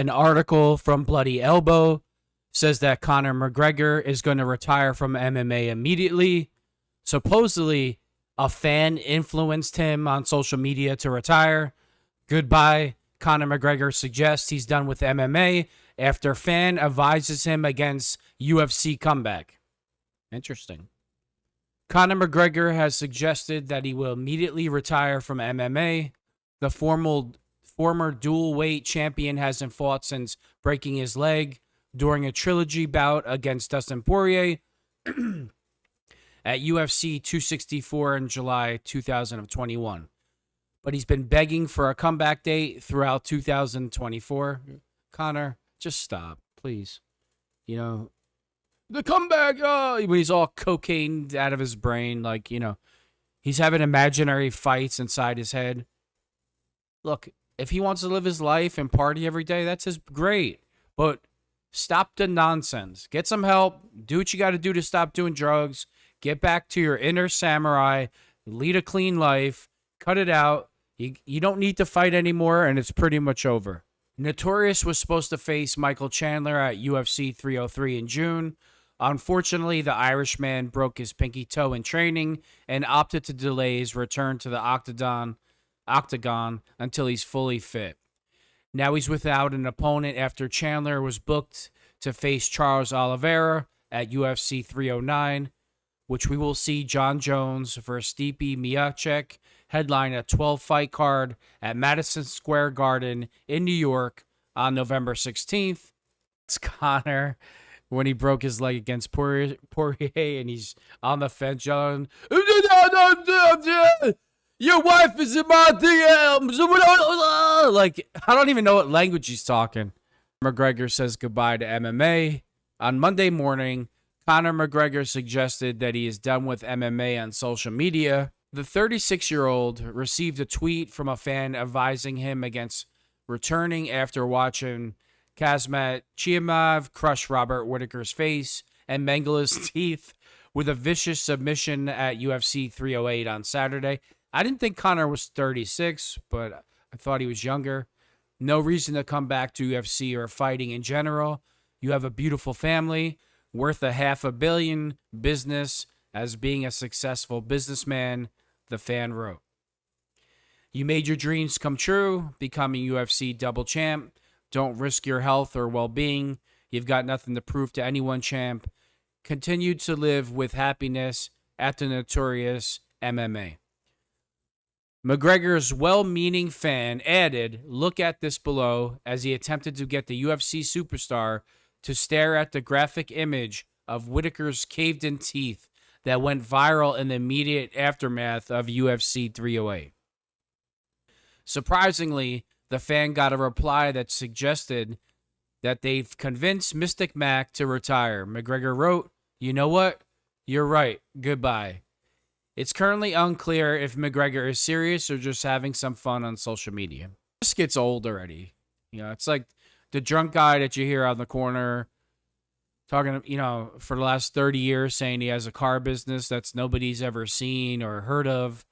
An article from Bloody Elbow says that Conor McGregor is going to retire from MMA immediately. Supposedly, a fan influenced him on social media to retire. Goodbye. Conor McGregor suggests he's done with MMA after fan advises him against UFC comeback. Interesting. Conor McGregor has suggested that he will immediately retire from MMA. The former dual-weight champion hasn't fought since breaking his leg during a trilogy bout against Dustin Poirier at UFC 264 in July 2021. But he's been begging for a comeback date throughout 2024. Conor, just stop, please. You know, the comeback, when he's all cocaine out of his brain, like, he's having imaginary fights inside his head. Look, if he wants to live his life and party every day, that's great. But stop the nonsense. Get some help. Do what you got to do to stop doing drugs. Get back to your inner samurai. Lead a clean life. Cut it out. You don't need to fight anymore, and it's pretty much over. Notorious was supposed to face Michael Chandler at UFC 303 in June. Unfortunately, the Irishman broke his pinky toe in training and opted to delay his return to the octagon until he's fully fit. Now he's without an opponent after Chandler was booked to face Charles Oliveira at UFC 309, which we will see John Jones versus Stipe Miocic headline a 12-fight card at Madison Square Garden in New York on November 16th. It's Conor when he broke his leg against Poirier and he's on the fence yelling, "Your wife is in my DMs." Like, I don't even know what language he's talking. McGregor says goodbye to MMA. On Monday morning, Conor McGregor suggested that he is done with MMA on social media. The 36-year-old received a tweet from a fan advising him against returning after watching Kazmat Chimaev crush Robert Whittaker's face and mangle his teeth with a vicious submission at UFC 308 on Saturday. I didn't think Conor was 36, but I thought he was younger. No reason to come back to UFC or fighting in general. You have a beautiful family, worth $500 million, business as being a successful businessman, the fan wrote. You made your dreams come true, becoming UFC double champ. Don't risk your health or well-being. You've got nothing to prove to anyone, champ. Continue to live with happiness at the Notorious MMA. McGregor's well-meaning fan added, "Look at this below," as he attempted to get the UFC superstar to stare at the graphic image of Whittaker's caved-in teeth that went viral in the immediate aftermath of UFC 308. Surprisingly, the fan got a reply that suggested that they've convinced Mystic Mac to retire. McGregor wrote, "You know what? You're right. Goodbye." It's currently unclear if McGregor is serious or just having some fun on social media. This gets old already. It's like the drunk guy that you hear on the corner talking, for the last 30 years saying he has a car business that's nobody's ever seen or heard of.